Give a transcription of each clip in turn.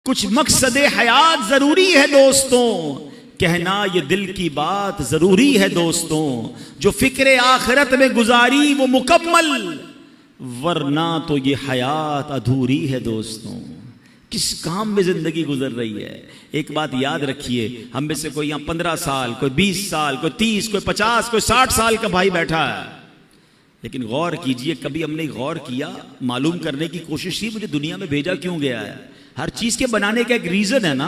کچھ مقصد حیات ضروری ہے دوستوں، کہنا یہ دل کی بات ضروری ہے دوستوں، جو فکر آخرت میں گزاری وہ مکمل، ورنہ تو یہ حیات ادھوری ہے دوستوں۔ کس کام میں زندگی گزر رہی ہے؟ ایک بات یاد رکھیے، ہم میں سے کوئی یہاں 15 سال، کوئی 20 سال، کوئی 30، کوئی 50، کوئی 60 سال کا بھائی بیٹھا ہے، لیکن غور کیجئے، کبھی ہم نے غور کیا، معلوم کرنے کی کوشش کی مجھے دنیا میں بھیجا کیوں گیا ہے؟ ہر چیز کے بنانے کا ایک ریزن ہے نا۔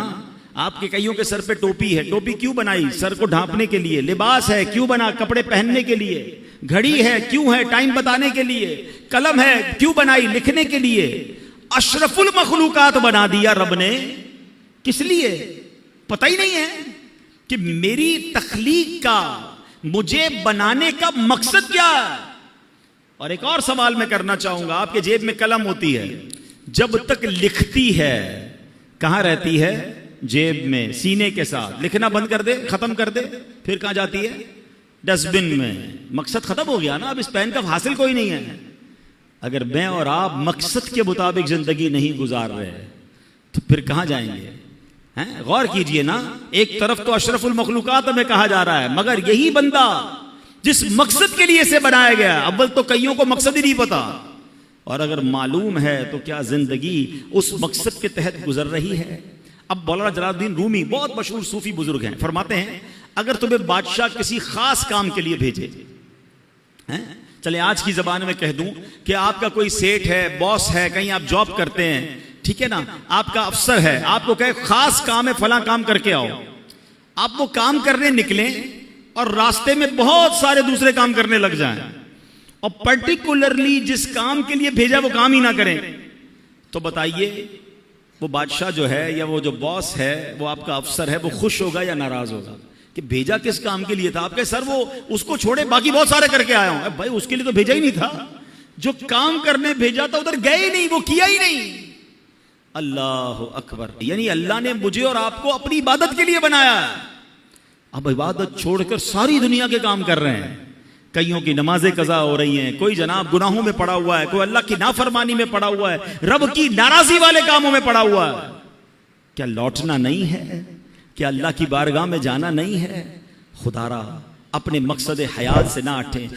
آپ کے کئیوں کے سر پہ ٹوپی ہے، ٹوپی کیوں بنائی؟ سر کو ڈھانپنے کے لیے۔ لباس ہے کیوں بنا؟ کپڑے پہننے کے لیے۔ گھڑی ہے کیوں ہے؟ ٹائم بتانے کے لیے۔ قلم ہے کیوں بنائی؟ لکھنے کے لیے۔ اشرف المخلوقات بنا دیا رب نے، کس لیے؟ پتہ ہی نہیں ہے کہ میری تخلیق کا، مجھے بنانے کا مقصد کیا ہے۔ اور ایک اور سوال میں کرنا چاہوں گا، آپ کے جیب میں قلم ہوتی ہے، جب تک لکھتی ہے کہاں رہتی ہے؟ جیب میں، سینے کے ساتھ۔ لکھنا بند کر دے، ختم کر دے، پھر کہاں جاتی ہے؟ ڈسٹ بن میں۔ مقصد ختم ہو گیا نا، اب اس پین کا حاصل کوئی نہیں ہے۔ اگر میں اور آپ مقصد کے مطابق زندگی نہیں گزار رہے تو پھر کہاں جائیں گے؟ غور کیجئے نا، ایک طرف تو اشرف المخلوقات میں کہا جا رہا ہے، مگر یہی بندہ جس مقصد کے لیے اسے بنایا گیا، اول تو کئیوں کو مقصد ہی نہیں پتا، اور اگر معلوم ہے تو کیا زندگی اس مقصد کے تحت گزر رہی ہے؟ اب مولانا جلال الدین رومی بہت مشہور صوفی بزرگ ہیں، فرماتے ہیں اگر تمہیں بادشاہ کسی خاص کام کے لیے بھیجے، چلے آج کی زبان میں کہہ دوں کہ آپ کا کوئی سیٹ ہے، باس ہے، کہیں آپ جاب کرتے ہیں، ٹھیک ہے نا، آپ کا افسر ہے، آپ کو کہے خاص کام ہے، فلاں کام کر کے آؤ، آپ وہ کام کرنے نکلیں اور راستے میں بہت سارے دوسرے کام کرنے لگ جائیں، اور پرٹیکولرلی جس کام کے لیے بھیجا وہ کام ہی نہ کریں، تو بتائیے وہ بادشاہ جو ہے یا وہ جو باس ہے، وہ آپ کا افسر ہے، وہ خوش ہوگا یا ناراض ہوگا؟ کہ بھیجا کس کام کے لیے تھا؟ آپ کے سر وہ اس کو چھوڑے باقی بہت سارے کر کے آیا ہوں۔ بھائی اس کے لیے تو بھیجا ہی نہیں تھا، جو کام کرنے بھیجا تھا ادھر گئے ہی نہیں، وہ کیا ہی نہیں۔ اللہ اکبر، یعنی اللہ نے مجھے اور آپ کو اپنی عبادت کے لیے بنایا ہے، اب عبادت چھوڑ کر ساری دنیا کے کام کر رہے ہیں۔ کئیوں کی نمازیں قضا ہو رہی ہیں، کوئی جناب گناہوں میں پڑا ہوا ہے، کوئی اللہ کی نافرمانی میں پڑا ہوا ہے، رب کی ناراضی والے کاموں میں پڑا ہوا ہے۔ کیا لوٹنا نہیں ہے؟ کیا اللہ کی بارگاہ میں جانا نہیں ہے؟ خدا را اپنے مقصد حیات سے نہ ہٹیں۔